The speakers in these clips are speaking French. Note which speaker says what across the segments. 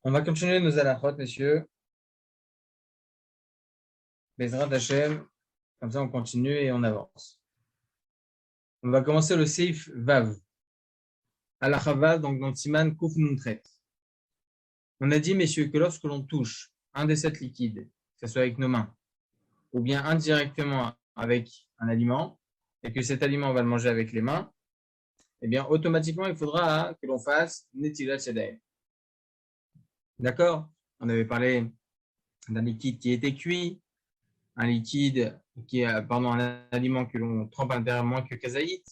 Speaker 1: On va continuer nos halachot, messieurs. Bezrat Hashem. Comme ça, on continue et on avance. On va commencer le Seif Vav. Halacha Vav, donc dans le Siman Kuf Nuntret. On a dit, messieurs, que lorsque l'on touche un des 7 liquides, que ce soit avec nos mains, ou bien indirectement avec un aliment, et que cet aliment, on va le manger avec les mains, eh bien, automatiquement, il faudra que l'on fasse Netilat Yadayim. D'accord? On avait parlé d'un liquide qui était cuit, un liquide qui est, un aliment que l'on trempe intérieurement que kazaït.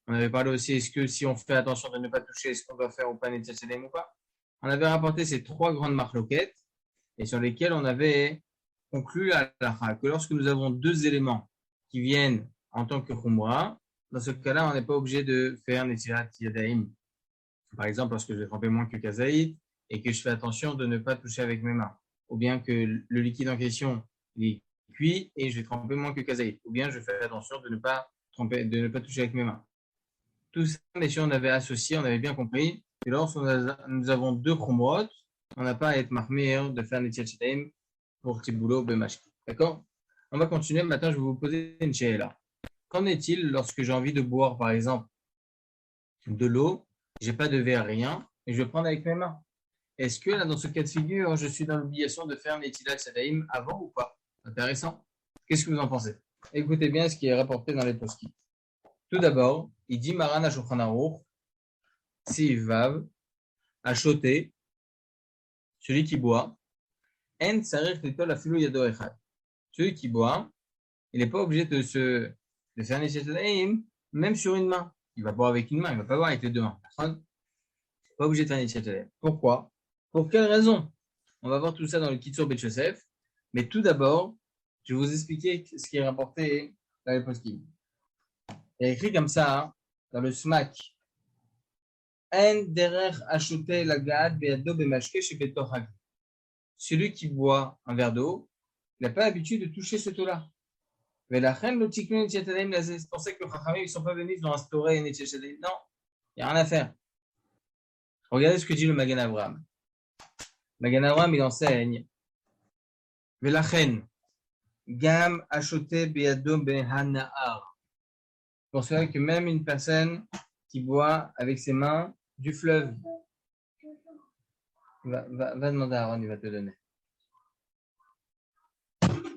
Speaker 1: On avait parlé aussi, est-ce que si on fait attention de ne pas toucher, est-ce qu'on doit faire ou pas Netilat Yadayim ou pas? On avait rapporté ces 3 grandes marloquettes et sur lesquelles on avait conclu à la que lorsque nous avons 2 éléments qui viennent en tant que khumra, dans ce cas-là, on n'est pas obligé de faire Netilat Yadayim. Par exemple, lorsque je vais tremper moins que kazaït et que je fais attention de ne pas toucher avec mes mains, ou bien que le liquide en question est cuit et je vais tremper moins que kazaït, ou bien je fais attention de ne pas toucher avec mes mains. Tout ça, messieurs, on avait associé, on avait bien compris que lorsque nous avons 2 khumrot, on n'a pas à être mahmir de faire Netilat Yadayim pour Tiboulot Bemashki. D'accord? On va continuer. Maintenant, je vais vous poser une she'ela. Qu'en est-il lorsque j'ai envie de boire, par exemple, de l'eau, j'ai pas de verre, rien, et je vais prendre avec mes mains? Est-ce que là, dans ce cas de figure, je suis dans l'obligation de faire Netilat Yadayim avant ou pas? Intéressant. Qu'est-ce que vous en pensez? Écoutez bien ce qui est rapporté dans les poskim. Tout d'abord, il dit Maran HaShulchan Aruch, si Vav, Achoté, celui qui boit, En Sarich Litol Afilu Yado Echad. Celui qui boit, il n'est pas obligé de faire Netilat Yadayim, même sur une main. Il va boire avec une main, il ne va pas boire avec les 2 mains. Pas obligé de faire Netilat Yadayim. Pourquoi? Pour quelle raison? On va voir tout ça dans le Kitzur Bet Yosef. Mais tout d'abord, je vais vous expliquer ce qui est rapporté dans les poskim. Il y a écrit comme ça, hein, dans le Smak. En derer achoter la gad be'ado bemashke shebetoch hagid. Celui qui boit un verre d'eau, il n'a pas l'habitude de toucher cette eau-là. Mais la reine, le tikun Netilat Yadayim, c'est pour ça que les Chachamim, ils ne sont pas venus dans instaurer Netilat Yadayim. Non, il n'y a rien à faire. Regardez ce que dit le Magen Avraham. Magen Avraham, il enseigne. Velachen, gam achoté be'ado behana'ar. Pour cela que même une personne qui boit avec ses mains du fleuve, va demander à Aaron, il va te donner.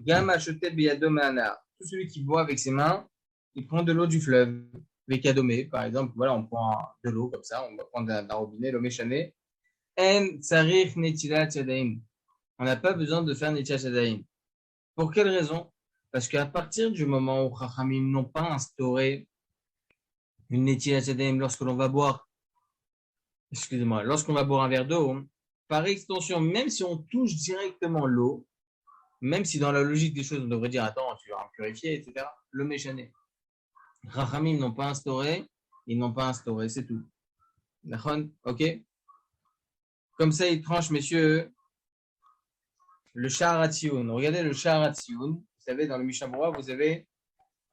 Speaker 1: Gam achoté be'ado behana'ar. Tout celui qui boit avec ses mains, il prend de l'eau du fleuve. Vekadomé, par exemple, voilà, on prend de l'eau comme ça, on va prendre d'un robinet, l'eau méchanée. En tsarich netilat yadayim. On n'a pas besoin de faire netilat yadayim. Pour quelle raison? Parce qu'à partir du moment où Chachamim n'ont pas instauré une netilat yadayim lorsque l'on va boire, lorsqu'on va boire un verre d'eau, par extension, même si on touche directement l'eau, même si dans la logique des choses, on devrait dire, attends, tu vas en purifier, etc., le méchané. Chachamim n'ont pas instauré, ils n'ont pas instauré, c'est tout. D'accord? Ok? Comme ça, ils tranchent, messieurs, le Shaharatioun. Regardez le Shaharatioun. Vous savez, dans le Mishnah Berurah, vous avez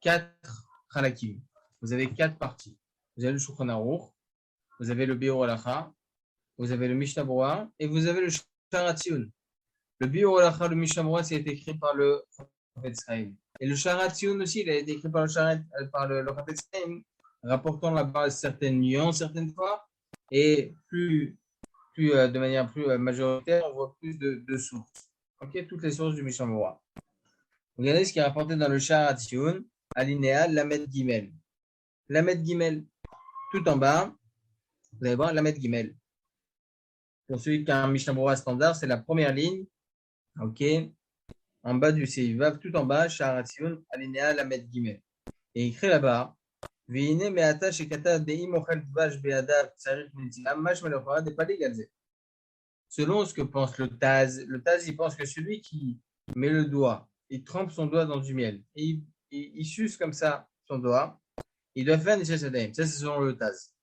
Speaker 1: 4 halakim. Vous avez 4 parties. Vous avez le Shulchan Aruch, vous avez le Biur Halacha, vous avez le Mishnah Berurah et vous avez le Shaharatioun. Le Biur Halacha, le Mishnah Berurah, c'est écrit par le Chafetz Chaim. Et le Shaharatioun aussi, il a été écrit par le Chafetz Chaim, rapportant là-bas certaines nuances, certaines fois, et de manière plus majoritaire, on voit plus de sources. Ok, toutes les sources du Mishnah Berurah. Regardez ce qui est rapporté dans le Shaharatioun, alinéa Lamed Gimel. Lamed Gimel, tout en bas, vous allez voir Lamed Gimel. Pour celui qui a un Mishnah Berurah standard, c'est la première ligne. Ok, en bas du Seivav, tout en bas, Shaharatioun, alinéa Lamed Gimel. Et écrit là-bas, Veine me'ata shekata de'im ochel dvash be'adav tsarich netilam mash melachora de pali galze. Selon ce que pense le Taz, il pense que celui qui met le doigt, il trempe son doigt dans du miel, et il suce comme ça son doigt, il doit faire Netilat Yadayim. Ça, c'est selon le Taz.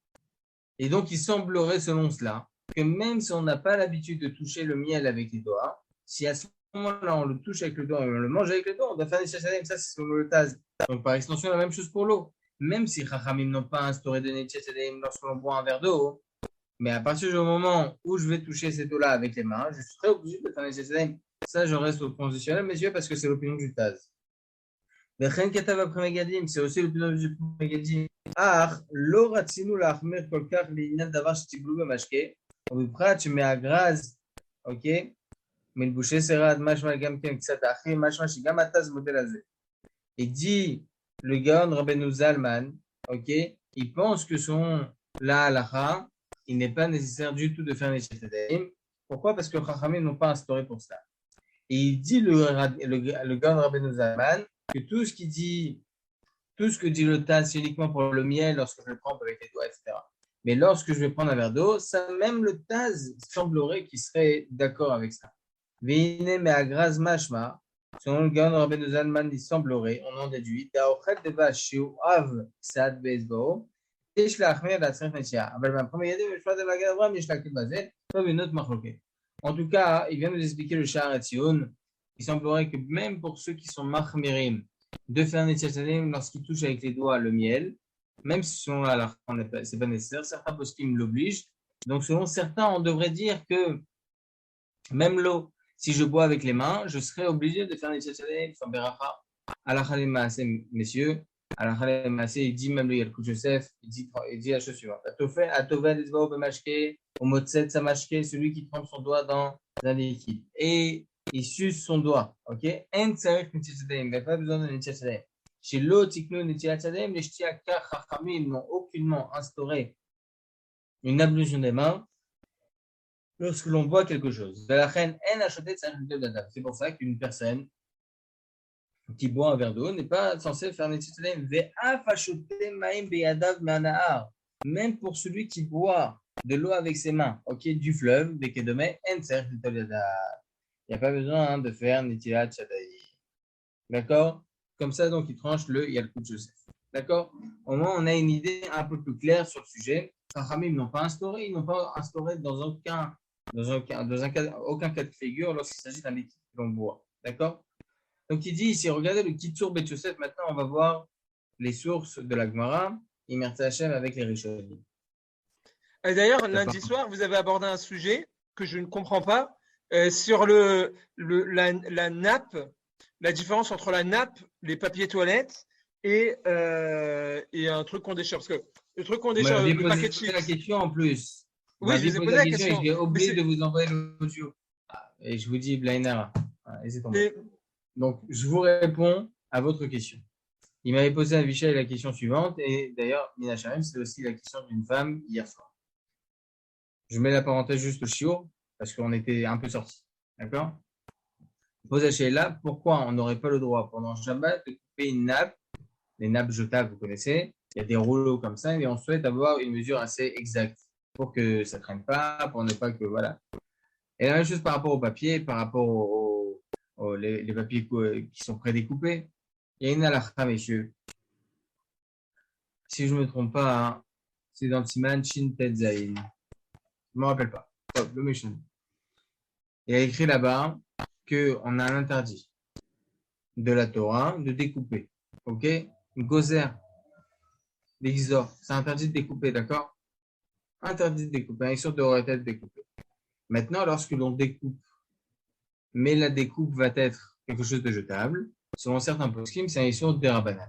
Speaker 1: Et donc, il semblerait, selon cela, que même si on n'a pas l'habitude de toucher le miel avec les doigts, si à ce moment-là, on le touche avec le doigt et on le mange avec les doigts, on doit faire Netilat Yadayim. Ça, c'est selon le Taz. Donc, par extension, la même chose pour l'eau. Même si Chachamim n'ont pas instauré de Netilat Yadayim lorsque l'on boit un verre d'eau, Mais à partir du moment où je vais toucher cette eau-là avec les mains, je serai obligé de faire nécessaire. Ça, je reste au conditionnel, messieurs, parce que c'est l'opinion du Taz. וכן כתב הפרמגדים, c'est aussi l'opinion du פרמגדים. אך לא רצינו להחמיר כל כך לעניין דבר שטיבלו במשקה, ובפרט שמהגרז, אוקיי? מלבושי שרד, משמע גם כן קצת האחים, משמע שגם התז מודל הזה. Il dit, le Gaon Rabbeinu Zalman, ok, il pense que selon la halakha, il n'est pas nécessaire du tout de faire les Tadaim. Pourquoi? Parce que les Chachamim n'ont pas instauré pour ça. Et il dit, le Gaon Rabbeinu Zalman, que tout ce que dit le Taz, c'est uniquement pour le miel, lorsque je le prends avec les doigts, etc. Mais lorsque je vais prendre un verre d'eau, ça, même le Taz semblerait qu'il serait d'accord avec ça. Veine me agraz mashma, selon le Gaon Rabbeinu Zalman, il semblerait, on en déduit, d'Aochet de vache chez Av Ksad Bezbo, יש להחמיר להצריך נשייה. אבל מהפרמי ידי במשפט המגן אברהם יש להקל בזה, לא בינות מחלוקת. En tout cas, il vient nous expliquer le Sha'ar Etzion. Il semblerait que même pour ceux qui sont mahmirim, de faire Netilat Yadayim lorsqu'ils touchent avec les doigts le miel, même si selon la c'est pas nécessaire, certains poskim l'obligent. Donc selon certains, on devrait dire que même l'eau, si je bois avec les mains, je serai obligé de faire Netilat Yadayim sans beracha. Halakha le maaseh, messieurs, halakha le maaseh, il dit même le Yalkut Yosef, il dit la chose suivante. Atovel etzbao b'mashke, au motset samashke, celui qui trempe son doigt dans un liquide. Et il suce son doigt, ok? En tzarech Netilat Yadayim, il n'y a pas besoin de Netilat Yadayim. Chez l'eau, tiknu Netilat Yadayim, les shtiaka chachamim n'ont aucunement instauré une ablution des mains lorsque l'on boit quelque chose. C'est pour ça qu'une personne qui boit un verre d'eau n'est pas censé faire Netilat Yadayim. Même pour celui qui boit de l'eau avec ses mains, ok, du fleuve, il n'y a pas besoin de faire Netilat Yadayim. D'accord? Comme ça, donc, il tranche le Yalkut Yosef. D'accord? Au moins, on a une idée un peu plus claire sur le sujet. Chachamim n'ont pas instauré, ils n'ont pas instauré dans aucun cas de figure lorsqu'il s'agit d'un liquide que l'on boit. D'accord? Donc, il dit ici, regardez le Kitsur Bet Yosef. Maintenant, on va voir les sources de la Gemara, Imerta Hashem avec les Rishonim.
Speaker 2: Et d'ailleurs, lundi soir, vous avez abordé un sujet que je ne comprends pas sur la nappe, la différence entre la nappe, les papiers toilettes et un truc qu'on déchire. Parce que le truc qu'on déchire, le paquet de chips.
Speaker 1: La question en plus.
Speaker 2: Oui, je vous ai posé la question.
Speaker 1: J'ai oublié de vous envoyer l'audio. Et je vous dis, Blainer, laissez tomber. Donc, je vous réponds à votre question. Il m'avait posé à Vichy la question suivante. Et d'ailleurs, Mina Sharem, c'est aussi la question d'une femme hier soir. Je mets la parenthèse juste au chiot parce qu'on était un peu sortis. D'accord? Pose à Sheila, pourquoi on n'aurait pas le droit pendant Shabbat de couper une nappe, les nappes jetables, vous connaissez, il y a des rouleaux comme ça, et on souhaite avoir une mesure assez exacte pour que ça ne traîne pas, pour ne pas que, voilà. Et la même chose par rapport au papier, par rapport les papiers qui sont prédécoupés. Il y a une halakha, messieurs. Si je ne me trompe pas, hein, c'est dans le Siman Shin Tet Zayin. Je ne me rappelle pas. Top, le Mishnah. Il y a écrit là-bas qu'on a un interdit de la Torah de découper. Ok? Une gozer, l'exor, c'est interdit de découper, d'accord? Interdit de découper, un sorte de tête découper. Maintenant, lorsque l'on découpe, mais la découpe va être quelque chose de jetable, selon certains poskim, c'est un sorte de rabanan.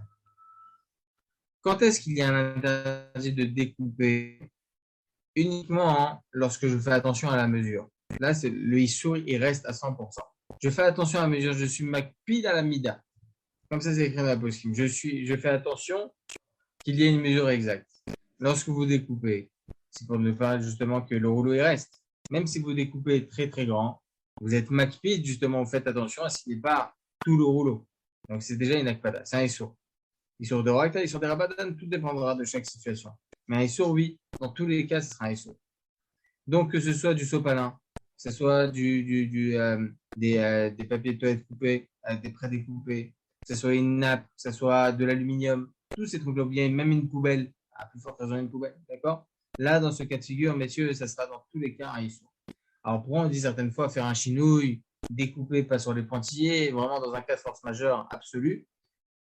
Speaker 1: Quand est-ce qu'il y a un interdit de découper? Uniquement lorsque je fais attention à la mesure. Là, le issour, il reste à 100%. Je fais attention à la mesure, je suis makpid à la mida. Comme ça, c'est écrit dans la poskim. Je fais attention qu'il y ait une mesure exacte. Lorsque vous découpez, c'est pour ne pas justement que le rouleau il reste. Même si vous découpez très très grand, vous êtes makpid, justement, vous faites attention à ce qu'il n'y ait pas tout le rouleau. Donc, c'est déjà une akpada, c'est un issour. Issour de Rakta, issour de Rabadan, tout dépendra de chaque situation. Mais un issour, oui, dans tous les cas, ce sera un issour. Donc, que ce soit du sopalin, que ce soit des papiers de toilette coupés, des prédécoupés, que ce soit une nappe, que ce soit de l'aluminium, tous ces trucs-là, bien même une poubelle, à plus forte raison une poubelle, d'accord? Là, dans ce cas de figure, messieurs, ça sera dans tous les cas un issour. Alors, pourquoi on dit certaines fois faire un chinouille, découper pas sur les pointillés, vraiment dans un cas de force majeure absolue?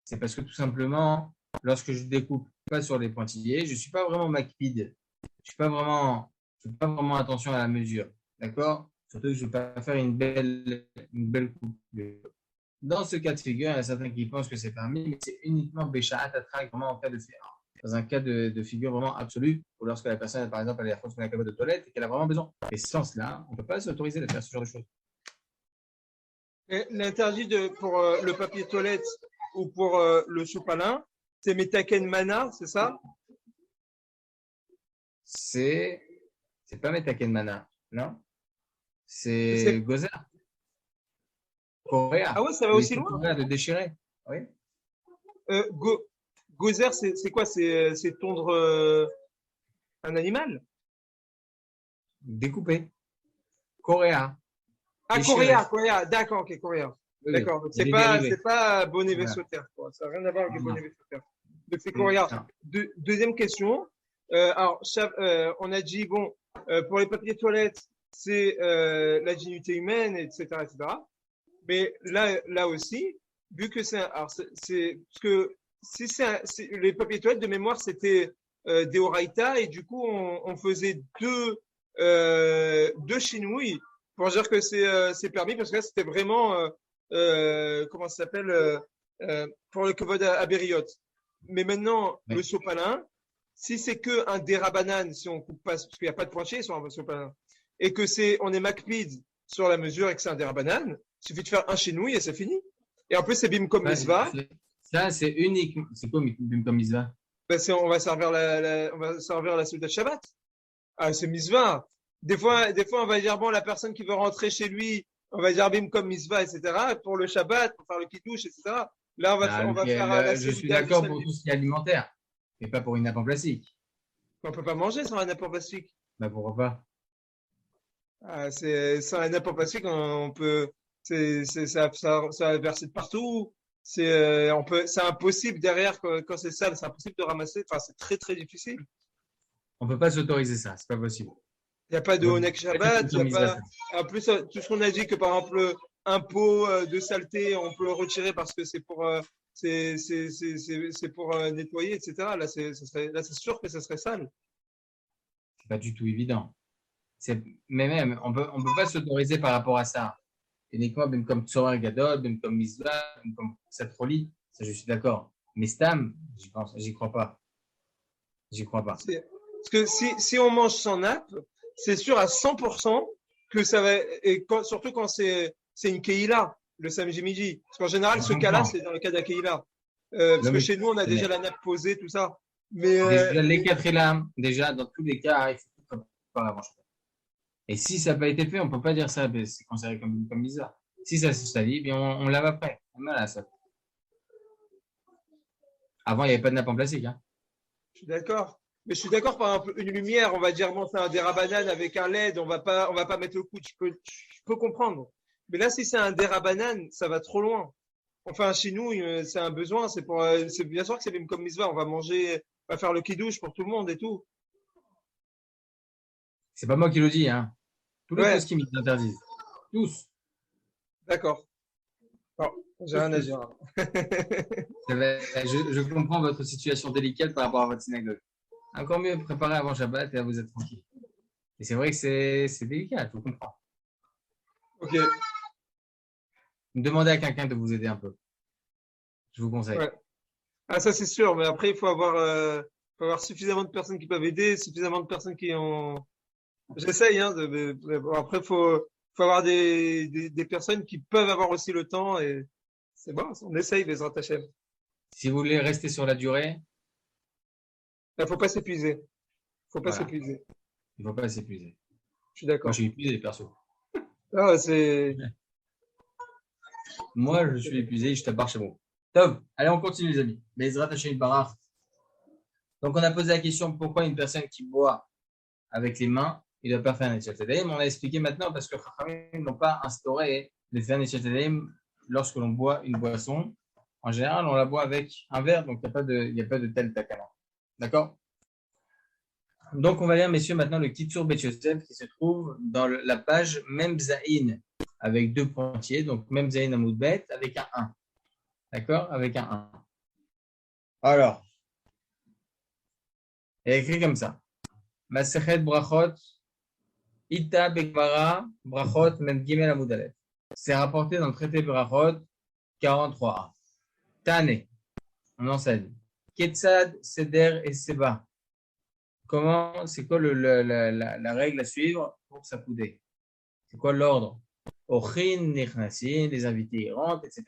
Speaker 1: C'est parce que tout simplement, lorsque je découpe pas sur les pointillés, je suis pas vraiment makpid. Je je fais pas vraiment attention à la mesure. D'accord? Surtout que je ne vais pas faire une belle coupe. Dans ce cas de figure, il y a certains qui pensent que c'est permis, mais c'est uniquement Béchaat Atrak, vraiment en cas de dans un cas de figure vraiment absolue, ou lorsque la personne, par exemple, elle est à fond sur la cabane de toilette et qu'elle a vraiment besoin. Et sans cela, on ne peut pas s'autoriser de faire ce genre de choses.
Speaker 2: Et l'interdit pour le papier toilette ou pour le sopalin, c'est Metaken Mana, c'est ça?
Speaker 1: C'est pas Metaken Mana, non?
Speaker 2: C'est-
Speaker 1: C'est Gozer, Coréa.
Speaker 2: Ah ouais, ça va
Speaker 1: Le
Speaker 2: aussi
Speaker 1: laisser
Speaker 2: loin.
Speaker 1: Coréa de déchirer. Oui.
Speaker 2: Gozer, c'est quoi? C'est tondre un animal?
Speaker 1: Découper. Coréa.
Speaker 2: Ah,
Speaker 1: Déchirer.
Speaker 2: Coréa, d'accord, ok, Coréa.
Speaker 1: Oui, oui.
Speaker 2: D'accord, donc
Speaker 1: Il y a des dérivés.
Speaker 2: c'est pas bonnet
Speaker 1: Voilà.
Speaker 2: vaisseau terre, quoi. Ça n'a rien à voir avec les
Speaker 1: Non.
Speaker 2: bonnets vaisseau terre. Donc c'est Coréa.
Speaker 1: Non.
Speaker 2: Deuxième question. Alors, on a dit, bon, pour les papiers toilettes, c'est la dignité humaine, etc., etc. Mais là aussi, vu que alors parce que si les papiers toilettes de mémoire, c'était des Oraïta et du coup, on faisait deux chinouilles pour dire que c'est permis parce que là, c'était vraiment, comment ça s'appelle, pour le kavod à Bériot. Mais maintenant,
Speaker 1: Oui.
Speaker 2: le sopalin, si c'est que un dérabanan, si on coupe pas, parce qu'il n'y a pas de pointier sur un sopalin, et que on est macpid sur la mesure et que c'est un dérabanan, il suffit de faire un chenouille et c'est fini. Et en plus, c'est bim comme
Speaker 1: Ouais,
Speaker 2: misva.
Speaker 1: ça, c'est unique. C'est quoi, comme Misva?
Speaker 2: Ben on va servir on va servir la Seudat Shabbat. Ah, c'est misva. Des fois, on va dire, bon, la personne qui veut rentrer chez lui, on va dire bim comme misva, etc. Pour le Shabbat, pour faire le kiddush, etc. Là, on va faire la
Speaker 1: Je suis
Speaker 2: Seudat du
Speaker 1: d'accord pour
Speaker 2: samedi.
Speaker 1: tout ce qui est alimentaire, mais pas pour une nappe en plastique.
Speaker 2: On peut pas manger sans un nappe en plastique.
Speaker 1: Bah, pourquoi pas?
Speaker 2: Ah, sans un nappe en plastique, on peut, ça va verser de partout. C'est impossible derrière quand c'est sale, c'est impossible de ramasser. Enfin, c'est très très difficile.
Speaker 1: On peut pas s'autoriser ça, c'est pas possible.
Speaker 2: Il n'y a pas de
Speaker 1: On peut
Speaker 2: Onek
Speaker 1: pas faire
Speaker 2: Shabbat, il y a
Speaker 1: comme Misva,
Speaker 2: pas.
Speaker 1: ça.
Speaker 2: En plus, tout ce qu'on a dit que par exemple un pot de saleté, on peut le retirer parce que c'est pour c'est pour nettoyer, etc. Là, c'est sûr que ça serait sale.
Speaker 1: C'est pas du tout évident. Mais même, on peut pas s'autoriser par rapport à ça. Uniquement, même comme Tzorar Gadol, même comme Misva, même comme Satroli, ça je suis d'accord. Mais Stam, j'y crois pas. J'y crois pas.
Speaker 2: Parce que si on mange sans nappe, c'est sûr à 100% que ça va. Et surtout quand c'est une Keïla, le samedi midi. Parce qu'en général,
Speaker 1: Je
Speaker 2: ce cas-là,
Speaker 1: comprends.
Speaker 2: c'est dans le cas d'un Keïla. Parce
Speaker 1: Non,
Speaker 2: que
Speaker 1: mais
Speaker 2: chez nous, on a déjà la nappe posée, tout ça. Mais
Speaker 1: déjà, les quatre lames, déjà, dans tous les cas, il faut tout préparer avant. Et si ça n'a pas été fait, on ne peut pas dire ça, mais c'est considéré comme bizarre. Si ça se salit, bien on lave après. Voilà, ça. Avant, il n'y avait pas de nappe en plastique. Hein.
Speaker 2: je suis d'accord. Mais je suis d'accord, par exemple, une lumière, on va dire, bon, c'est un dérabanane avec un LED, on va pas mettre le coup. Je peux comprendre. Mais là, si c'est un dérabanane, ça va trop loin. Enfin, chez nous, c'est un besoin. C'est bien sûr que c'est même comme Misva. On va manger, on va faire le kidouche pour tout le monde et tout.
Speaker 1: C'est pas moi qui le dis. Hein. Tous les
Speaker 2: Ouais,
Speaker 1: postes qui m'interdisent. Tous.
Speaker 2: d'accord. Bon, j'ai
Speaker 1: Tous,
Speaker 2: rien à
Speaker 1: tous.
Speaker 2: dire.
Speaker 1: Je comprends votre situation délicate par rapport à votre synagogue. Encore mieux préparer avant Shabbat et à vous être tranquille. Et c'est vrai que c'est délicat, je vous comprends.
Speaker 2: Ok,
Speaker 1: Demandez à quelqu'un de vous aider un peu. Je vous conseille.
Speaker 2: ouais. Ah, ça, c'est sûr. Mais après, faut avoir suffisamment de personnes qui peuvent aider, suffisamment de personnes qui ont. J'essaye, hein, mais bon, après, faut avoir des personnes qui peuvent avoir aussi le temps et c'est bon, on essaye, Bezrat Hashem.
Speaker 1: Si vous voulez rester sur la durée,
Speaker 2: Il faut pas s'épuiser. Faut pas
Speaker 1: voilà,
Speaker 2: s'épuiser.
Speaker 1: il ne faut pas s'épuiser.
Speaker 2: Je suis
Speaker 1: Moi, je
Speaker 2: d'accord.
Speaker 1: suis épuisé, perso.
Speaker 2: Ah, c'est,
Speaker 1: Moi, je suis épuisé, je tape chez bon. Top. Allez, on continue, les amis. Bezrat Hashem Barach. Donc, on a posé la question pourquoi une personne qui boit avec les mains, il ne doit pas faire un Netchat Tadaim. On a expliqué maintenant parce que les n'ont pas instauré de faire un Netchat Tadaim lorsque l'on boit une boisson. En général, on la boit avec un verre, donc il n'y a pas de tel takana. D'accord? Donc, on va lire, messieurs, maintenant le Kitsur Bet Yosef qui se trouve dans la page Memzaïn avec deux pointiers, donc Memzaïn Amoud Bet avec un 1. D'accord? Avec un 1. Alors, il est écrit comme ça. Masechet Brachot Ita Bekvara, Brachot, Mem Gimel Amud Aleph. C'est rapporté dans le traité Brachot 43a. Tane, on enseigne. Ketzad, Seder et Seba. Comment, c'est quoi la règle à suivre pour s'accouder? C'est quoi l'ordre? Ochin, Nechnasin, les invités rentrent, etc.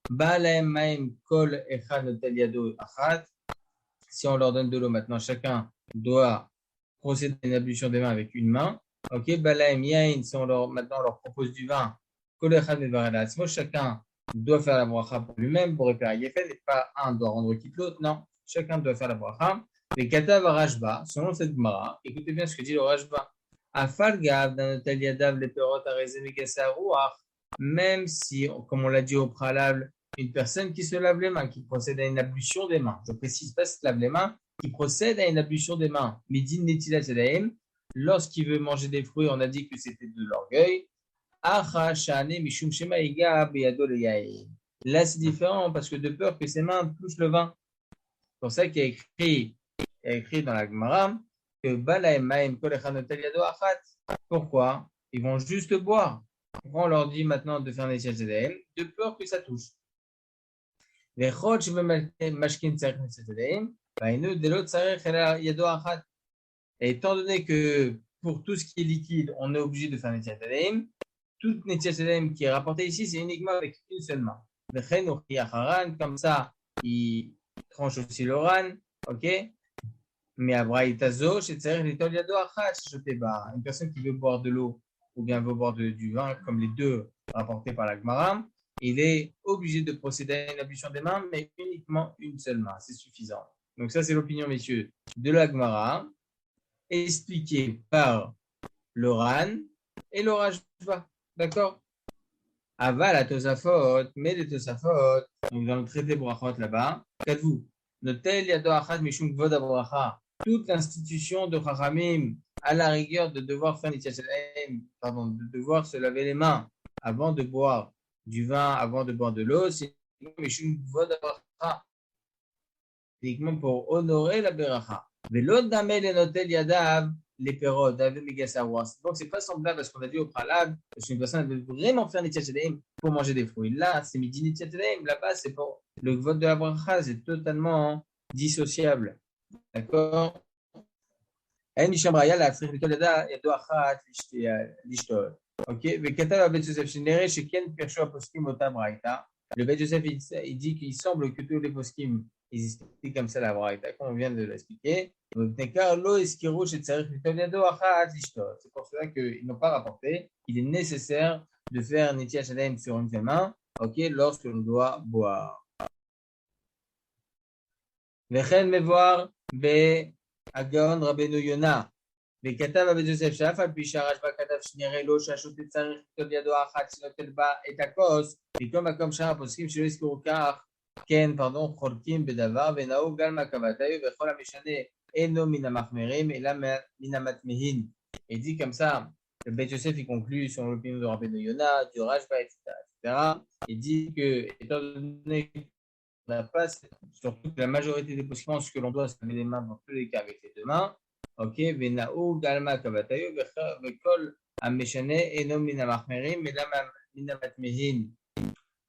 Speaker 1: Balaem Maim Kol Echad Notel Yado Achat. Si on leur donne de l'eau maintenant, chacun doit procéder à une ablution des mains avec une main. Ok, Balaem Yain, si maintenant on leur propose du vin, Kol Echad Mevarel Atzmo, chacun doit faire la bracha pour lui-même, pour réparer Yefet, et pas un doit rendre quitte l'autre, non, chacun doit faire la bracha. Les Katav Rashba, selon cette Gemara, écoutez bien ce que dit le Rashba. Afal Gav, dans Notel Yadav, les Perot, Arezé, Megasa, Ruach, même si, comme on l'a dit au préalable, une personne qui se lave les mains, qui procède à une ablution des mains, je précise pas se lave les mains, qui procède à une ablution des mains, Midin Netilat Yadayim, lorsqu'il veut manger des fruits, on a dit que c'était de l'orgueil. Là, c'est différent parce que de peur que ses mains touchent le vin. C'est pour ça qu'il y a écrit dans la Gemara que pourquoi? Ils vont juste boire. Pourquoi on leur dit maintenant de faire Netilat Yadayim? De peur que ça touche. Et étant donné que pour tout ce qui est liquide, on est obligé de faire Netilat Yadayim, toute Netilat Yadayim qui est rapportée ici, c'est uniquement avec une seule main. Comme ça, il tranche aussi le ran, ok? Mais à Braïtazo, une personne qui veut boire de l'eau ou bien veut boire du vin, comme les deux rapportés par la Gemara, il est obligé de procéder à une ablution des mains, mais uniquement une seule main, c'est suffisant. Donc ça, c'est l'opinion, messieurs, de la Gemara, expliquée par le Ran et le Rashba. D'accord? Aval la Tosafot, mais les Tosafot, donc dans le traité Brachot là-bas, qu'êtes-vous? Notel Yado Achat Mishum Kvod Abracha, toute l'institution de Chachamim, à la rigueur de devoir faire de devoir se laver les mains avant de boire du vin, avant de boire de l'eau, c'est Mishum Kvod Abracha, uniquement pour honorer la Beracha. Velot Damel et Notel Yadav, les perrots, David Megasawas. Donc, c'est pas semblable à ce qu'on a dit au préalable, parce qu'une personne veut vraiment faire Netilat Yadayim pour manger des fruits. Là, c'est midi Netilat Yadayim. Là-bas, c'est pour le vote de la bracha, c'est totalement dissociable. D'accord? Ok? Le Bet Yosef, il dit qu'il semble que tous les poskim, ils expliquent comme ça la braïta, comme on vient de l'expliquer. C'est pour cela qu'ils n'ont pas rapporté. Il est nécessaire de faire Netilat Yadayim sur une seule main, ok, lorsque l'on doit boire. Vechen mevoir be Agaon Rabbeinu Yona. וכתב הבית יוסף שאף על פי שהרשב"א כתב שנראה לו שהשוטה צריך לכתוב ידו האחת שנוטל בה את הכוס, מכל מקום שאר הפוסקים שלא יזכרו כך, כן, חולקים בדבר, ונהוג על מעכבתיו, וכל המשנה אינו מן המחמירים, אלא מן המטמאים. Il dit comme ça, le Bet Yosef il conclut sur l'opinion de Rabbeinu Yona, du Rashba, etc. Il dit que, étant donné qu'on n'a pas, surtout que la majorité des postes pensent que l'on doit se laver les mains dans tous les cas avec les deux mains, ok, ונהוג על מעכבתיו וכל המשנה אינו מן המחמירים אלא מן המטמאים.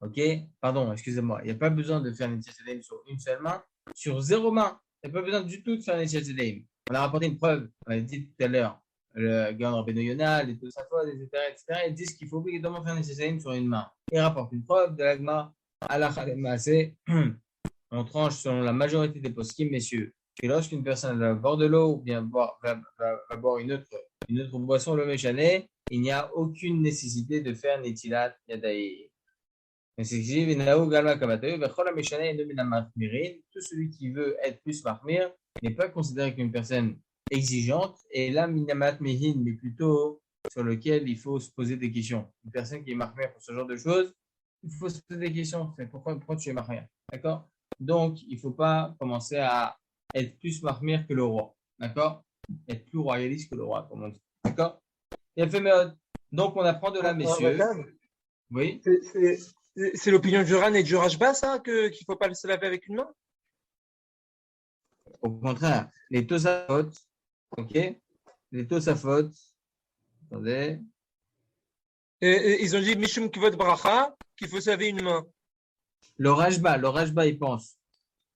Speaker 1: Ok, pardon, excusez-moi, il n'y a pas besoin de faire Netilat Yadayim sur une seule main, sur zéro main, il n'y a pas besoin du tout de faire Netilat Yadayim. On a rapporté une preuve, on a dit tout à l'heure, le Gaon Rabbeinu Yona, les Tosafot, etc., ils disent qu'il faut obligatoirement faire Netilat Yadayim sur une main. Ils rapportent une preuve de l'Agma, Halakha Lema'aseh, on tranche selon la majorité des poskim, messieurs, que lorsqu'une personne va boire de l'eau ou bien va boire une autre boisson, le méchané, il n'y a aucune nécessité de faire Netilat Yadayim. Tout celui qui veut être plus mahmir n'est pas considéré comme une personne exigeante, et là, minamat mehin, mais plutôt sur lequel il faut se poser des questions. Une personne qui est mahmir pour ce genre de choses, il faut se poser des questions. Pourquoi tu es mahmir? D'accord? Donc, il ne faut pas commencer à être plus mahmir que le roi. D'accord? Être plus royaliste que le roi, comme on dit. D'accord? Donc, on apprend de là, messieurs. Oui?
Speaker 2: C'est l'opinion du Ran et du Rashba, ça, qu'il ne faut pas se laver avec une main?
Speaker 1: Au contraire, les Tosafot, ok? Les Tosafot, Attendez.
Speaker 2: Et ils ont dit Mishum Kivot Bracha, qu'il faut se laver une main.
Speaker 1: Le Rajba, il pense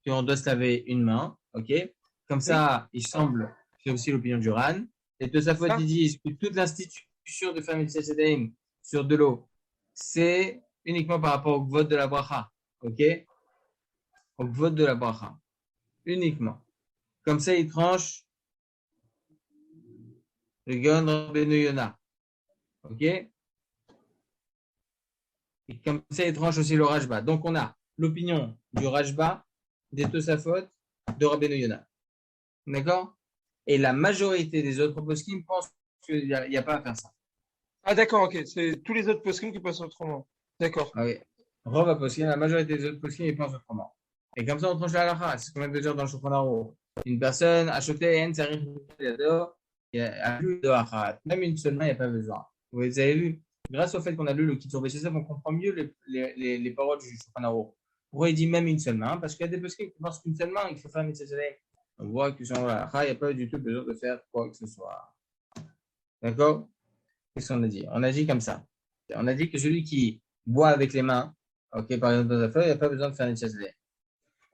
Speaker 1: qu'on doit se laver une main, ok? Comme ça, il semble, c'est aussi l'opinion du Ran. Et Tosafot, ils disent que toute l'institution de faire Mitzvah Sedaim sur de l'eau, c'est uniquement par rapport au vote de la bracha, ok? Au vote de la bracha, uniquement. Comme ça, il tranche le Gaon Rabbeinu Yonah, ok? Et comme ça, il tranche aussi le Rajba. Donc, on a l'opinion du Rajba, des Tosafot, de Rabbeinu Yonah. D'accord? Et la majorité des autres poskim pensent qu'il n'y a pas à faire ça.
Speaker 2: Ah, d'accord, ok. C'est tous les autres poskim qui passent autrement. D'accord.
Speaker 1: Ah oui. Rova poskim, la majorité des autres poskim, ils pensent autrement. Et comme ça, on tranche la halakha. C'est ce qu'on vient de dire dans le Shulchan Aruch. Une personne a acheté un sarich yado, il a lu de achat. Même une seule main, il n'y a pas besoin. Vous avez vu? Grâce au fait qu'on a lu le Kitzur B'Shesef, on comprend mieux les paroles du Shulchan Aruch. Pourquoi il dit même une seule main? Parce qu'il y a des poskim qui pensent qu'une seule main, il faut faire une mitzvah. On voit que sur la halakha, il n'y a pas du tout besoin de faire quoi que ce soit. D'accord? Qu'est-ce qu'on a dit? On a dit comme ça. On a dit que celui qui boit avec les mains, ok, par exemple dans la feuille, il n'y a pas besoin de faire une chasse.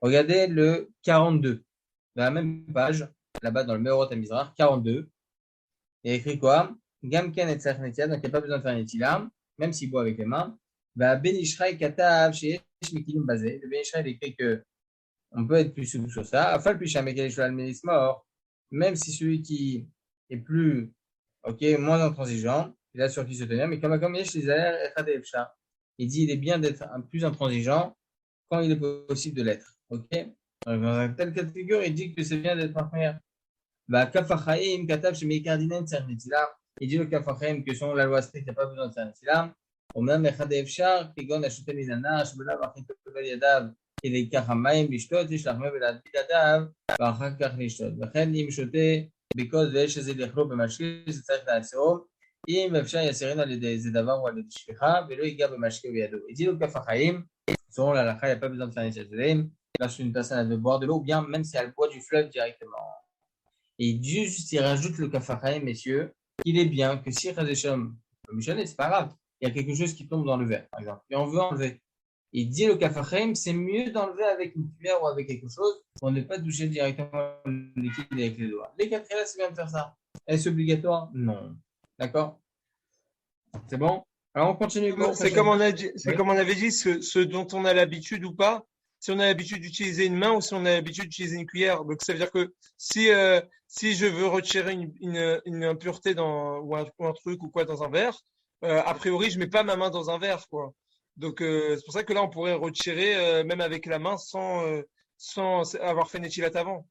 Speaker 1: Regardez le 42, dans la même page, là-bas dans le Meorot HaMizrach, 42. Il y a écrit quoi? Gamken et Tzach Netia, donc il n'y a pas besoin de faire une netilam, même s'il boit avec les mains. Ben Ishraï Katav, chez Shmikilim Bazé. Le Ben Ishraï, il écrit que on peut être plus souple sur ça. Afal Pisha Mekel Shloal Menis mort, même si celui qui est plus, ok, moins intransigeant, il a sur qui se tenir, mais comme Yesh les Aler Echad Efshar, il dit il est bien d'être plus intransigeant quand il est possible de l'être. Ok? Dans tel cas de figure, il dit que c'est bien d'être partenaire. Bah, Kafachaim, Katav, chez Meikardinen, Tsernetila. Il dit le Kafachaim que selon la loi stricte, il n'y a pas besoin de Tsernetila. Au même Echad Efshar, Kegon, Achutem Minana, Shbela, Vachim, Topel Yadav, et les Kachamaim, Lishtot, Ishlachme, Velad, Bidadav, Vachakach, Lishtot. Vachen, Im Shote, Because Vesh, Zelichro, Bemashki, c'est ça que c'est אם אפשר יסירין על ידי איזה דבר או על ידי שפיכה, ולא ייגע במשקה בידו. Il dit le Kafachaim, selon la halakha, il n'y a pas besoin de faire une tchétchédéim. Lorsqu'une une personne elle veut boire de l'eau, ou bien même si elle boit du fleuve directement. Et juste, il rajoute le Kafachaim, messieurs, qu'il est bien que si Chazéchom, c'est pas grave, il y a quelque chose qui tombe dans le verre, par exemple, et on veut enlever. Il dit le Kafachaim, c'est mieux d'enlever avec une cuillère ou avec quelque chose pour ne pas toucher directement le liquide avec les doigts. Les 4 là, c'est bien de faire ça. Est-ce obligatoire? Non. D'accord? C'est bon? Alors on continue.
Speaker 2: C'est comme on a dit, c'est comme on avait dit, ce dont on a l'habitude ou pas. Si on a l'habitude d'utiliser une main ou si on a l'habitude d'utiliser une cuillère. Donc ça veut dire que si je veux retirer une impureté ou un truc ou quoi dans un verre, a priori je mets pas ma main dans un verre, quoi. Donc c'est pour ça que là on pourrait retirer même avec la main sans avoir fait Netilat avant.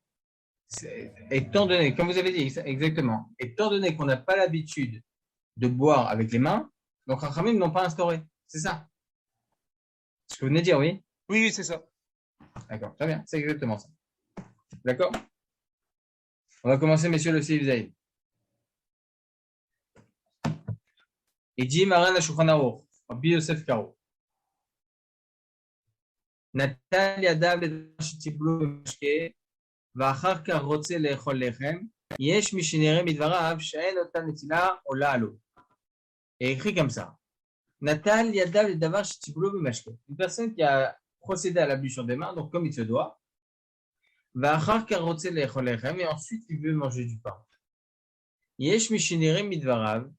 Speaker 1: Étant donné, comme vous avez dit, exactement, étant donné qu'on n'a pas l'habitude de boire avec les mains, donc Rachamim n'ont pas instauré. C'est ça. Ce que vous venez de dire, oui?
Speaker 2: Oui, c'est ça.
Speaker 1: D'accord, très bien, c'est exactement ça. D'accord? On va commencer, messieurs, le Seif Zaïd. Il dit Maran la Shulchan Aruch, Rabbi Yosef Karo. Natan yadav לדבר שטיפלו במשקה ואחר כך רוצה לאכול לחם, יש מי שנראה מדבריו שאין אותה נטילה עולה לו. Et écrit comme ça. Natal yadav le davar shetiboulou b'mashke. Une personne qui a procédé à l'ablution des mains, donc comme il se doit, va achar karotze le'echol lechem, et ensuite il veut manger du pain. Yesh mishinere midvarav,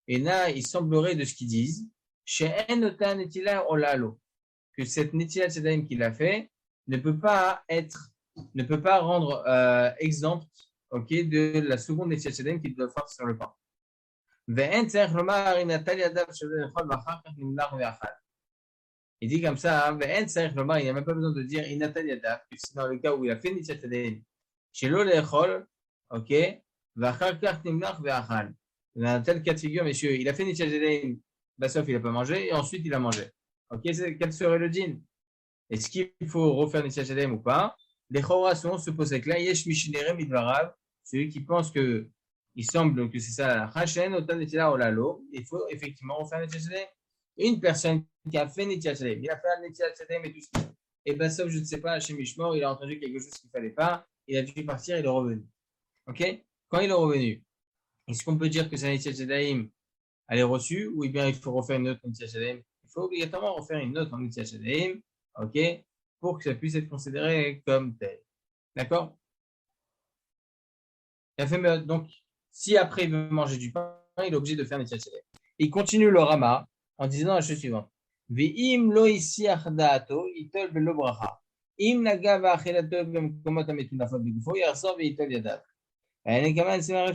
Speaker 1: et là il semblerait de ce qu'ils disent, she'en ota netila olalo, que cette netila tzedayim qu'il a fait ne peut pas rendre exempt, ok, de la seconde netila tzedayim qu'il doit faire sur le pain. Il dit comme ça, il n'y a même pas besoin de dire que c'est dans le cas où il a fait Netilat Yadayim, chez l'Olechol, ok, dans un tel cas de figure, messieurs, il a fait Netilat Yadayim, sauf il n'a pas mangé, et ensuite il a mangé. Ok, quel serait le dîn? Est-ce qu'il faut refaire Netilat Yadayim ou pas? Les Chorasons se posent avec là, Yesh Mishinere Midvarav, celui qui pense que il semble que c'est ça la Hachen, autant Netilat Olalo. Il faut effectivement refaire Netilat Yadayim. Une personne qui a fait Netilat Yadayim, il a fait Netilat Yadayim et tout ça. Et bien, sauf, je ne sais pas, chez Mishmor, il a entendu quelque chose qu'il ne fallait pas, il a dû partir, il est revenu. Ok? Quand il est revenu, est-ce qu'on peut dire que c'est Netilat Yadayim elle est reçue, ou bien il faut refaire une autre Netilat Yadayim. Il faut obligatoirement refaire une autre Netilat Yadayim, ok, pour que ça puisse être considéré comme tel. D'accord? Donc, si après il veut manger du pain, il est obligé de faire Netilat Yadayim. Il continue le Rama en disant la chose suivante. Ve'im lo isiach da'ato, itol velo bracha. Im naga va'achilato b'mkomot hametunafot b'gufo, yarsor ve'itol yadav. נקמן סימן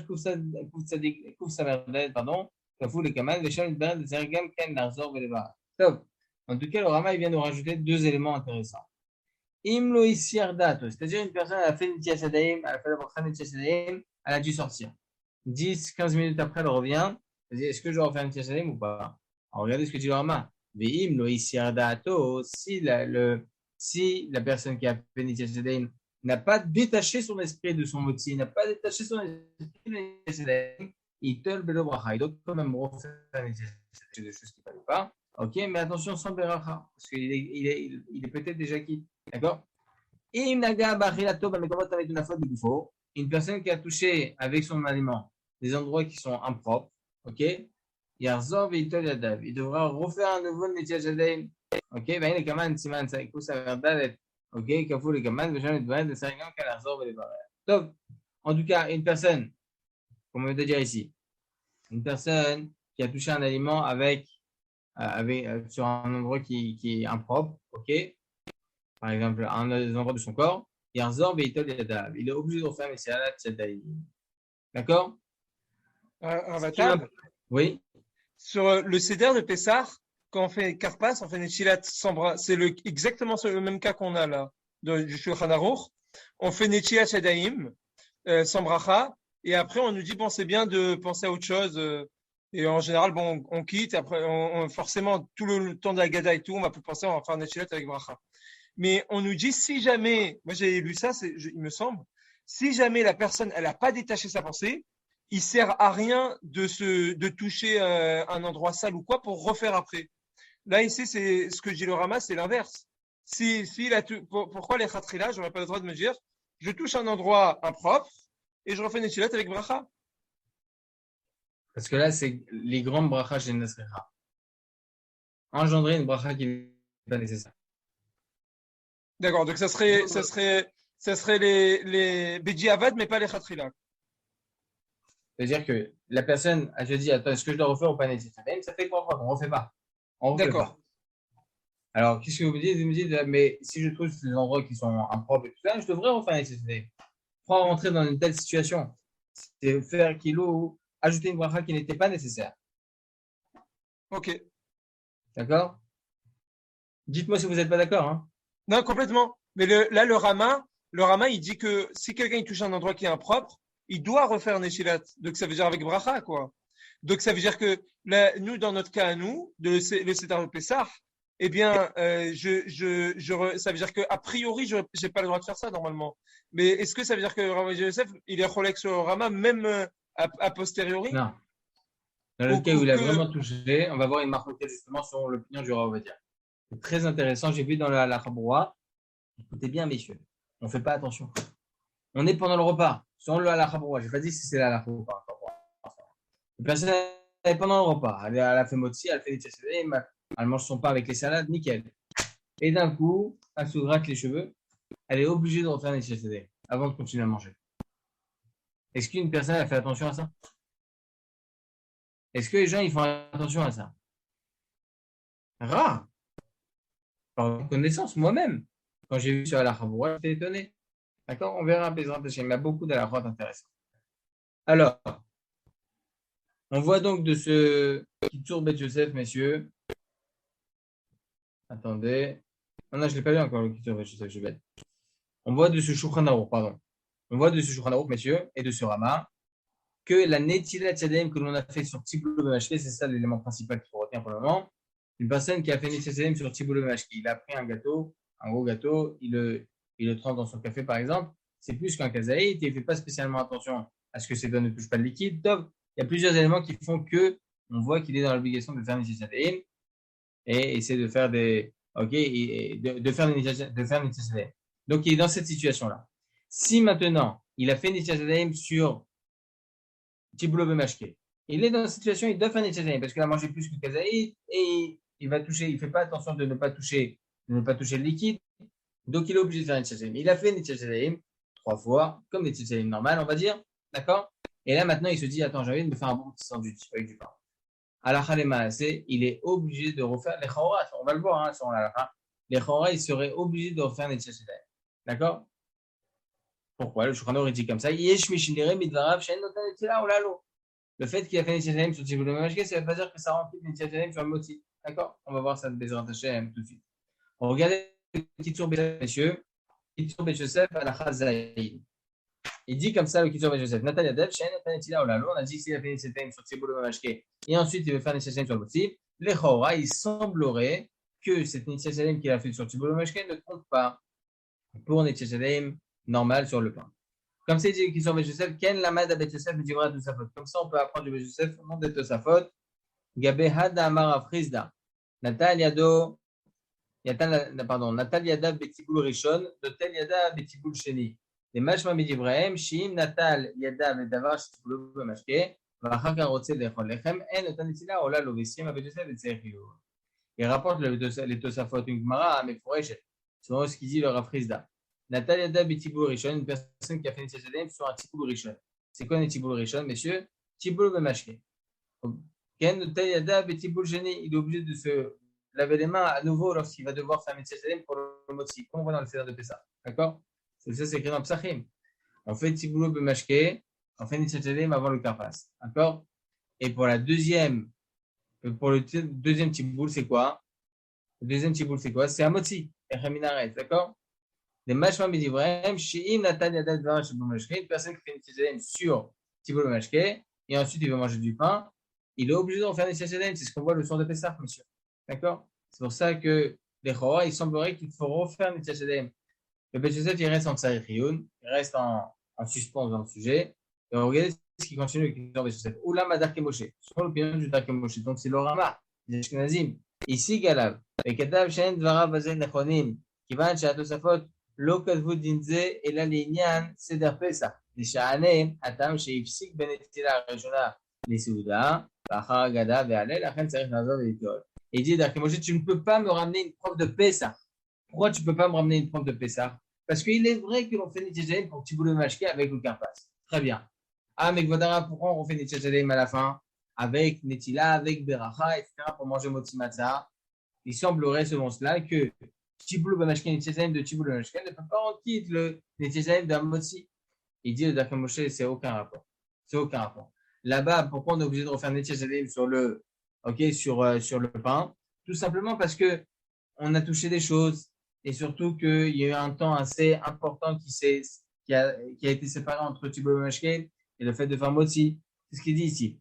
Speaker 1: קוף סמ"ד, pardon, כפול לקמן, ושם מתברר לצייר גם כן לחזור ולברך. טוב, en tout cas, le Rama, il vient nous rajouter deux éléments intéressants. Im lo isir dato, c'est-à-dire une personne, elle a fait Netilat Yadayim, elle a fait la bracha Netilat Yadayim, elle a dû sortir. 10-15 minutes après, elle revient, elle dit, est-ce que je dois refaire Netilat Yadayim ou pas? Alors, regardez ce que dit le Rama. Ve'im lo isir dato, si la personne qui a fait Netilat Yadayim n'a pas détaché son esprit de son moti, n'a pas détaché son esprit de Netilat, il te le bélo bracha. Il doit quand même refaire des choses qu'il ne fallait pas. Ok, mais attention sans beracha, parce qu'il est peut-être déjà quitte. D'accord? Une personne qui a touché avec son aliment des endroits qui sont impropres, ok? Il devra refaire un nouveau Netilat Yadayim. Ok, ben il est quand même siman ça écoute ça verdad. Ok, kafou les gamans, mais jamais de voir de sarigam qu'elle a résolvé les barrières. Donc, en tout cas, une personne, comme on veut dire ici, une personne qui a touché un aliment sur un endroit qui est impropre, ok, par exemple, un endroit de son corps, il est obligé de refaire Netilat Yadayim. D'accord? Oui.
Speaker 2: Sur le Seder de Pessah, quand on fait Karpas, on fait Netilat sans bras. C'est exactement le même cas qu'on a là, du Shulchan Aruch. On fait Netilat Yadayim, sans bracha, et après on nous dit, bon, c'est bien de penser à autre chose, et en général, bon, on quitte, et après, forcément, tout le temps de la Gada et tout, on va plus penser, on va faire Netilat avec bracha. Mais on nous dit, si jamais, moi j'ai lu ça, il me semble, si jamais la personne, elle n'a pas détaché sa pensée, il sert à rien de toucher un endroit sale ou quoi pour refaire après. Là, ici, c'est ce que dit le Rama, c'est l'inverse. Pourquoi les khatrila, j'aurais pas le droit de me dire, je touche un endroit impropre et je refais une netilat avec bracha.
Speaker 1: Parce que là, c'est les grandes brachas chez Nasrecha. Engendrer une bracha qui n'est pas nécessaire.
Speaker 2: D'accord, donc ça serait les Bediavad, mais pas les khatrila.
Speaker 1: C'est-à-dire que la personne, elle se dit, attends, est-ce que je dois refaire ou pas nécessaire? Ça fait quoi? On ne refait pas.
Speaker 2: D'accord.
Speaker 1: Alors, qu'est-ce que vous me dites? Vous me dites, mais si je trouve des endroits qui sont impropres et tout ça, je devrais refaire nécessaire. Pour rentrer dans une telle situation, c'est faire kilo, ajouter une bracha qui n'était pas nécessaire.
Speaker 2: Ok.
Speaker 1: D'accord? Dites-moi si vous n'êtes pas d'accord. Hein.
Speaker 2: Non, complètement. Mais là, le Rama, il dit que si quelqu'un il touche un endroit qui est impropre, il doit refaire un netilat. Donc, ça veut dire avec bracha, quoi. Donc, ça veut dire que là, nous, dans notre cas à nous, le Seder de Pessah, eh bien, ça veut dire qu'a priori, je n'ai pas le droit de faire ça normalement. Mais est-ce que ça veut dire que Rav Yosef, il est Rolex sur Rama, même a posteriori?
Speaker 1: Non. Dans le cas où il a vraiment touché, on va voir une marque justement sur l'opinion du Rav Ovadia. C'est très intéressant. J'ai vu dans la Chaboura. Écoutez bien, messieurs. On ne fait pas attention. On est pendant le repas. Sur le Chaboura. Je n'ai pas dit si c'est la Chaboura. La personne est pendant le repas. Elle a fait motzi, elle fait des tchèches, elle mange son pain avec les salades, nickel. Et d'un coup, elle se gratte les cheveux. Elle est obligée de refaire des tchèches avant de continuer à manger. Est-ce qu'une personne a fait attention à ça? Est-ce que les gens ils font attention à ça? Rare. Par connaissance, moi-même, quand j'ai vu sur la Chaboura, j'étais étonné. D'accord? On verra Bezrat Hashem. Il y a beaucoup d'alakhot intéressants. Alors, on voit donc de ce Kitsur Bet Yosef, messieurs. Attendez. Non, je ne l'ai pas vu encore, le Kitsur Bet Yosef, je bête. On voit de ce Shulchan Aruch, pardon. On voit de ce Shulchan Aruch, messieurs, et de ce Rama, que la Netilat Yadayim que l'on a fait sur Tiboul Bemashke, c'est ça l'élément principal qu'il faut retenir pour le moment. Une personne qui a fait Netilat Yadayim sur Tiboul Bemashke, il a pris un gâteau, un gros gâteau, il le trempe dans son café, par exemple. C'est plus qu'un kazaït, et il ne fait pas spécialement attention à ce que ces doigts ne touchent pas le liquide. Donc, il y a plusieurs éléments qui font que on voit qu'il est dans l'obligation de faire Netilat Yadayim et essayer de faire des faire Netilat Yadayim. Donc, il est dans cette situation-là. Si maintenant, il a fait Netilat Yadayim sur Tiboul Bemashke Il est dans une situation, il doit faire Netchachalim parce qu'il a mangé plus que Kazaït et il va toucher, il ne fait pas attention de ne pas toucher le liquide. Donc, il est obligé de faire Netchachalim. Il a fait Netchachalim 3 fois, comme Netchachalim normal, on va dire. D'accord? Et là, maintenant, il se dit, attends, j'ai envie de me faire un bon petit sandwich avec du pain. Al-Khalema, il est obligé de refaire les Khawra. On va le voir, hein, sur la fin. Les Khawra, il serait obligé de refaire Netchachalim. D'accord? Pourquoi? Le Shulchan Aruch dit comme ça. Yesh mishinere midvarav she'en notan netila ou lalo. Le fait qu'il a fait Netchachalim sur Tiboul Mamashke, ça ne veut pas dire que ça remplit Netchachalim sur le moti. D'accord? On va voir ça de Bezrat Hashem tout de suite. On regarde le Kitsur Bechosef, messieurs. Kitsur Bechosef à la Chazaïn. Il dit comme ça le Kitsur Bechosef. Natalia Dev, she'en notan netila ou lalo. On a dit qu'il a fait Netchachalim sur Tiboul Mamashke et ensuite il veut faire Netchachalim sur le moti. Les Chora, il semblerait que cette Netchachalim qu'il a fait sur Tiboul Mamashke ne compte pas pour Netchachalim normal sur le pain. Comme c'est dit qu'ils sont Bechosef, Ken Lamad à Bechosef, Midivra Tosafot. Comme ça, on peut apprendre du Bechosef au nom de Tosafot. Gabé Hada Amara Frizda. Natal Yado, Natal Yada Betiboul Rishon, Notel Yada Betiboul Sheni. Les Mashma Midivrahim, Shim Natal Yada Vedavar Shtiboul Bemashke, Vachaka Rotse Lechon Lechem, En Notanitila Ola Lovesim, Bechosef et Sergio. Il rapporte les Tosafot, une Gemara, mais pour Echet. Selon ce qu'il dit le Rafrizda. Natalia Da Betiboul Rishon, une personne qui a fait une Netchachalim sur un Tiboul Rishon. C'est quoi un Tiboul Rishon, messieurs? Tiboul Bemashke. Ken Natalia Da Betiboul Sheni, il est obligé de se laver les mains à nouveau lorsqu'il va devoir faire un Netchachalim pour le motzi, comme on voit dans le Seder de Pessah. D'accord? Ça, c'est écrit dans Psachim. On fait Tiboul Bemashke, on fait Netchachalim avant le Karpas. D'accord? Et pour le deuxième Tiboul, c'est quoi? Le deuxième Tiboul, c'est quoi? C'est un motzi. Echaminaret. D'accord? Les mashma midivrem, shi'im natan yadad v'ar shibul mashke, une personne qui fait une Netchachalim sur Tiboul mashke, et ensuite il veut manger du pain, il est obligé de refaire une Netchachalim, c'est ce qu'on voit le soir de Pessah, monsieur. D'accord? C'est pour ça que les Chora, il semblerait qu'il faut refaire une Netchachalim. Le Bechosef, il reste en Tsarich Riyun, il reste en suspens dans le sujet, et on regarde ce qui continue avec le Bechosef. Oula Madar Moshe, selon l'opinion du Darke Moshe, donc c'est l'Orama, les Ashkenazim. Ici, Galav, et Katav Shen Dvarav Vazen Nechonim, Kivan Shatosafot, לא כתבו דין זה, אלא לעניין סדר פסח. לשענה, הטעם שהפסיק בנטילה הראשונה לסעודה, לאחר הגדה והלל, לכן צריך לעזוב ולטעול. Il dit, Darke Moshe, tu ne peux pas me ramener une preuve de Pessah. Pourquoi tu ne peux pas me ramener une preuve de Pessah? Parce qu'il est vrai que l'on fait Netchachalim pour Tiboul Mashke avec le Karpas. Très bien. Ah, mais Gvodara, pourquoi on refait Netchachalim à la fin? Avec Netila, avec Beracha, etc. pour manger Motzi Matzah. Il semblerait, selon cela, que Tiboul Bemashke, Netchachalim de Tiboul Bemashke ne peut pas en quitter le Netchachalim d'un Motzi. Il dit, le Darke Moshe, c'est aucun rapport. C'est aucun rapport. Là-bas, pourquoi on est obligé de refaire Netchachalim sur le pain? Tout simplement parce que on a touché des choses et surtout qu'il y a eu un temps assez important qui a été séparé entre Tiboul Bemashke et le fait de faire Motzi. C'est ce qu'il dit ici.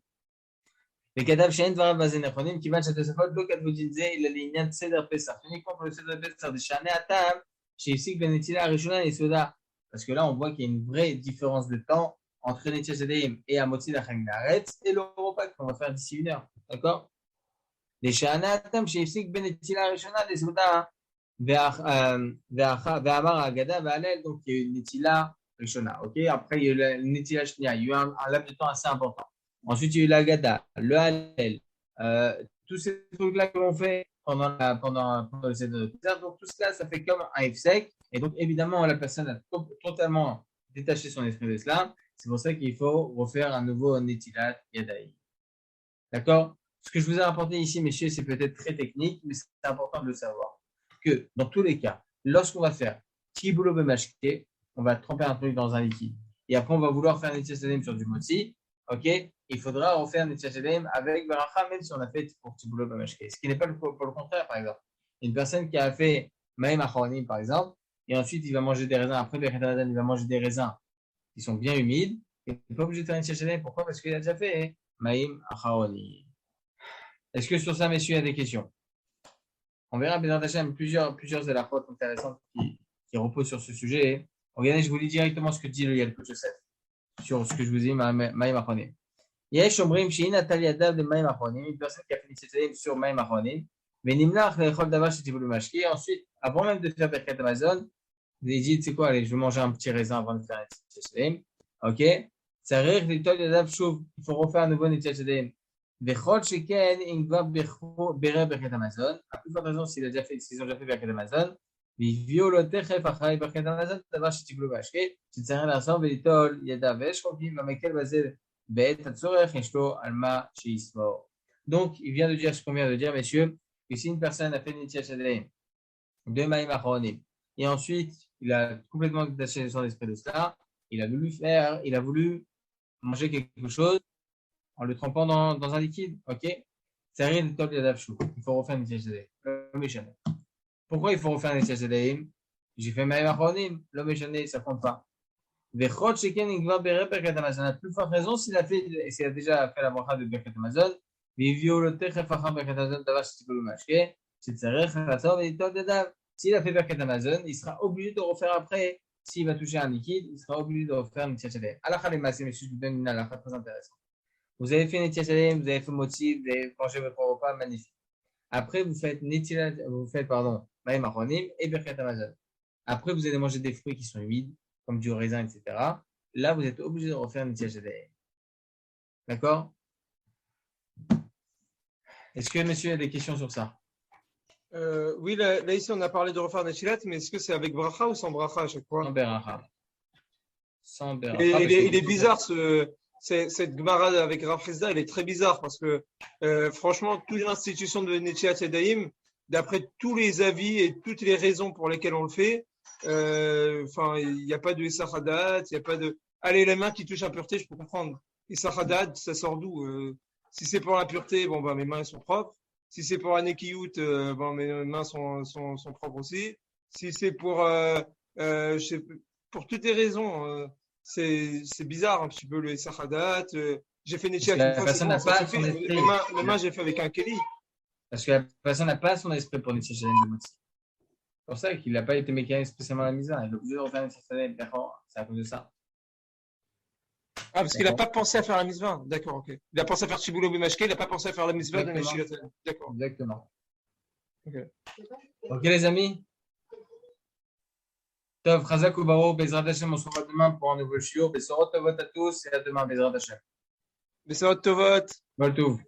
Speaker 1: וכתב שאין דבריו בזה נכונים, כיוון שהתוספות לא כתבו דין זה, אלא לעניין סדר פסח. uniquement pour le סדר פסח, דשנה הטעם שהפסיק בין הנטילה הראשונה לסעודה. Parce que là, on voit qu'il y a une vraie différence de temps entre Netchachalim et Amotzi Lachag Naaretz et le repas qu'on va faire d'ici 1 heure. D'accord? דשנה הטעם שהפסיק בין הנטילה הראשונה לסעודה, ואמר ההגדה וההלל, donc il y a eu une נטילה ראשונה. Ok? Après, il y a eu la נטילה שנייה. Il y a eu un laps de temps assez important. Ensuite, il y a eu la Gada, le Hallel, tous ces trucs-là que l'on fait pendant le Seder de Pessah. Donc, tout cela, ça fait comme un F-sec. Et donc, évidemment, la personne a totalement détaché son esprit de cela. C'est pour ça qu'il faut refaire un nouveau Netilat Yadaï. D'accord? Ce que je vous ai rapporté ici, messieurs, c'est peut-être très technique, mais c'est important de le savoir. Que dans tous les cas, lorsqu'on va faire Tiboul Bemashke, on va tremper un truc dans un liquide. Et après, on va vouloir faire un Netchachalim sur du motzi. Ok? Il faudra refaire Netchachalim avec Beracha, même si on a fait pour Tiboul Bemashke. Ce qui n'est pas pour le contraire, par exemple. Une personne qui a fait Maïm Acharonim, par exemple, et ensuite il va manger des raisins. Après, il va manger des raisins qui sont bien humides. Il n'est pas obligé de faire Netchachalim. Pourquoi? Parce qu'il a déjà fait Maïm Acharonim. Est-ce que sur ça, messieurs, il y a des questions? On verra, Bézat Hashem, plusieurs élachotes intéressantes qui reposent sur ce sujet. Regardez, je vous lis directement ce que dit le Yalkut Yosef sur ce que je vous ai dit, Maïm Acharonim. Yesh omrim she'in atal yadav de Maïm Acharonim, une personne qui a fait Netchachalim sur Maïm Acharonim, venimlach le'echol davar she'tiboul bemashke, et ensuite, avant même de faire Birkat Hamazon, il dit, tu sais quoi, allez, je vais manger un petit raisin avant de faire Netchachalim, ok? צריך ליטול ידיו שוב, il faut refaire un nouveau נטיית ידיים. וכל שכן, אם כבר בירר ברכת המזון, à plus forte raison s'ils ont déjà fait ברכת המזון, והביאו לו תכף אחרי ברכת המזון, דבר שתקבלו בהשקה, שצריך לעשות וליטול ידיו, ויש חוקים, במקל בזה בעת הצורך, יש לו על מה שיסבור. Donc, il vient de dire ce qu'on vient de dire, messieurs, que si une personne a fait une נטיית ידיים, deux maïm achronim, et ensuite, il a complètement détaché son esprit de cela, il a voulu manger quelque chose en le trempant dans un liquide, ok? C'est rien de top de l'afchou. Il faut refaire un netiach yadayim. Pourquoi il faut refaire un netiach yadayim? J'ai fait maïm achronim, l'homme échané, ça compte pas. Vechot sheken ingva bere berkat hamazon. La plus forte raison, s'il a déjà fait la bracha de berkat hamazon, vivio le techef achar berkat hamazon davar shetikolu mashke, shetzarech ratzor ve'itol dedav. S'il a fait berkat hamazon, il sera obligé de refaire après. S'il va toucher un liquide, il sera obligé de refaire un netiach yadayim. Alakha les massés, messieurs, je vous donne une alakha très intéressante. Vous avez fait netiach yadayim, vous avez fait motzi, vous avez mangé votre repas, magnifique. Après, vous faites maïm achronim et berkat hamazon. Après, vous allez manger des fruits qui sont humides, comme du raisin, etc. Là, vous êtes obligé de refaire un netiach yadayim. D'accord? Est-ce que monsieur a des questions sur ça?
Speaker 2: Oui, là, ici, on a parlé de refaire Netilat, mais est-ce que c'est avec bracha ou sans bracha à chaque fois?
Speaker 1: Sans beracha. Sans beracha.
Speaker 2: Il est bizarre, cette Gemara avec Rav Chizda, elle est très bizarre parce que, franchement, toute l'institution de Netilat Yadayim, d'après tous les avis et toutes les raisons pour lesquelles on le fait, il n'y a pas de Issachadat, il n'y a pas de. Allez, les mains qui touchent impureté, je peux comprendre. Issachadat, ça sort d'où? Si c'est pour l'impureté, bon, mes mains sont propres. Si c'est pour un Nekiyut, mes mains sont propres aussi. Si c'est pour toutes les raisons, c'est bizarre un petit peu le Issachadat. J'ai fait Netilat une fois, c'est bon, ça suffit. Mes mains, j'ai fait avec un Keli.
Speaker 1: Parce que la personne n'a pas son esprit pour Netilat de motzi. C'est pour ça qu'il n'a pas été mécanique spécialement à la mise. Il est obligé de refaire une certaine année. C'est à cause de ça.
Speaker 2: Ah, parce qu'il n'a pas pensé à faire la mitzvah. D'accord, ok. Il a pensé à faire Shiboulo Bimashke, il n'a pas pensé à faire la mitzvah de Netilat. D'accord.
Speaker 1: Exactement.
Speaker 2: Okay.
Speaker 1: Ok, les amis. Tov, Chazak ou Baro, Bezrat Hashem, on se revoit demain pour un nouveau shiur. Besorot Tovot à tous et à demain, Bezrat Hashem.
Speaker 2: Besorot Tovot.
Speaker 1: Vol Tov.